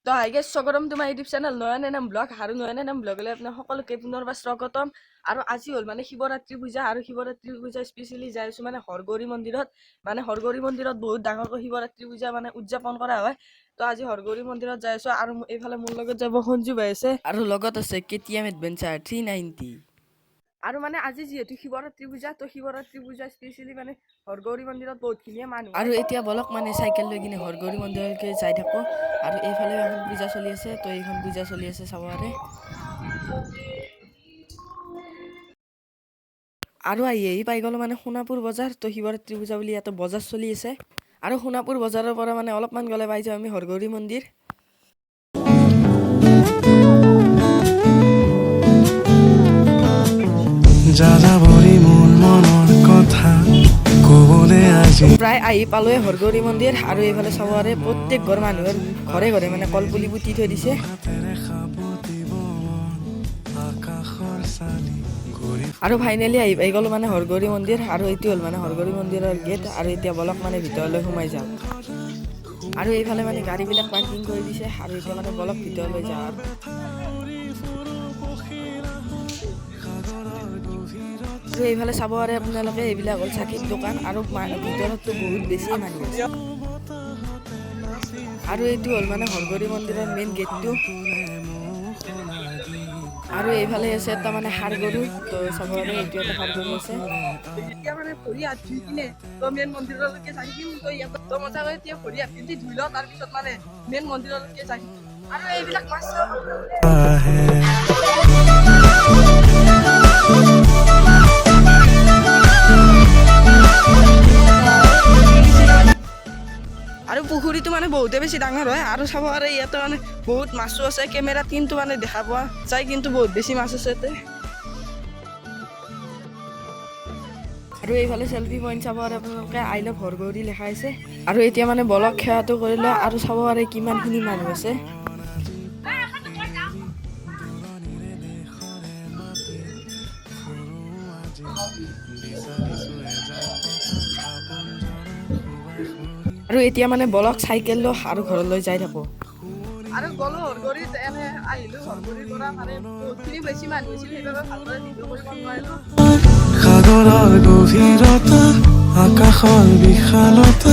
তো hi guys স্বাগতম তোমাৰ ইউটিউব চেনেল নয়ন এনএম ব্লগ আৰু নয়ন এনএম ব্লগলৈ আপোনাক সকলোকে পুনৰবাৰ স্বাগতম। আৰু আজি হ'ল মানে শিৱৰাত্ৰি পূজা আৰু শিৱৰাত্ৰি পূজা স্পেচিয়েলি যাই আছো মানে হৰগৌৰী মন্দিৰত। মানে হৰগৌৰী মন্দিৰত বহুত ডাঙৰকৈ শিৱৰাত্ৰি পূজা মানে উদযাপন কৰা হয়। তো আজি হৰগৌৰী মন্দিৰত যাই আছো আৰু এইফালে মোৰ লগত যাব সঞ্জু ভাই আছে আৰু লগত আছে কেটিএম এডভেঞ্চাৰ 390। আৰু মানে আজি যেহেতু শিৱৰাত্ৰি পূজা তো শিৱৰাত্ৰি পূজা স্পেচিয়েলি মানে হৰগৌৰী মন্দিৰত বহুতখিনিয়ে মানুহ আৰু এতিয়া বলক মানে চাইকেল লৈ কিনে হৰগৌৰী মন্দিৰলৈকে যাই থাকো। আৰু এইফালে এখন পূজা চলি আছে, তো এইখন পূজা চলি আছে চাবৰে। আৰু আহি পাই গ'লো মানে সোণাপুৰ বজাৰ। তো শিৱৰাত্ৰি পূজা বুলি ইয়াতে বজাৰ চলি আছে আৰু সোণাপুৰ বজাৰৰ পৰা মানে অলপমান গ'লে পাই যাওঁ আমি হৰগৌৰী মন্দিৰ। প্ৰায় আহি পালোৱে হৰগৌৰী মন্দিৰ আৰু এইফালে চাবৰে প্ৰত্যেক ঘৰ মানুহৰ ঘৰে ঘৰে মানে কলপুলি পুতি থৈ দিছে। আৰু ফাইনেলি আহি পাই গ'লো মানে হৰগৌৰী মন্দিৰ আৰু এইটো হ'ল মানে হৰগৌৰী মন্দিৰৰ গেট। আৰু এতিয়া বলক মানে ভিতৰলৈ সোমাই যাওঁ। আৰু এইফালে মানে গাড়ীবিলাক পাৰ্কিং কৰি দিছে আৰু এতিয়া মানে বলক ভিতৰলৈ যাওঁ। আৰু এইফালে চাব পাৰে আপোনালোকে এইবিলাক হ'ল চাকিৰ দোকান আৰু ভিতৰততো বহুত বেছি মানুহ আছে। আৰু এইটো হ'ল মানে হৰগৌৰী মন্দিৰৰ মেইন গেটটো। আৰু এইফালে আছে এটা মানে সাৰ গৰু, তো চাবৰে এইটো এটা সাৰ গৰু আছে। এতিয়া মানে ভৰি হাত ধুই কিনে তো মেইন মন্দিৰলৈকে যাই থাকিম। তো ইয়াত তো মজাকৈ এতিয়া ভৰি হাত পিন্ধি ধুই লওঁ, তাৰপিছত মানে মেইন মন্দিৰলৈকে যাই আৰু এইবিলাক মাছ আৰু পুখুৰীটো মানে বহুতে বেছি ডাঙৰ হয় আৰু চাব পাৰে ইয়াতে মানে বহুত মাছো আছে। কেমেৰাত কিন্তু মানে দেখা পোৱা যায় কিন্তু বহুত বেছি মাছ আছে ইয়াতে। আৰু এইফালে চেল্ফি পইণ্ট চাব পাৰে আপোনালোকে, আই লাভ হৰগৌৰী লেখা আছে। আৰু এতিয়া মানে বলক সেৱাটো কৰি লওঁ আৰু চাব পাৰে কিমানখিনি মানুহ আছে। আৰু এতিয়া মানে বলক চাইকেল লৈ আৰু ঘৰলৈ যাই থাকো। আৰু গ'লো হৰগৌৰীত, এনে আহিলো হৰগৌৰীৰ পৰা মানে বহুতখিনি বেছি মানুহ হৈছিল, সেইবাবে ভালদৰে ভিডিঅ' কৰিব নোৱাৰিলো। সাগৰৰ গভীৰতা, আকাশৰ বিশালতা।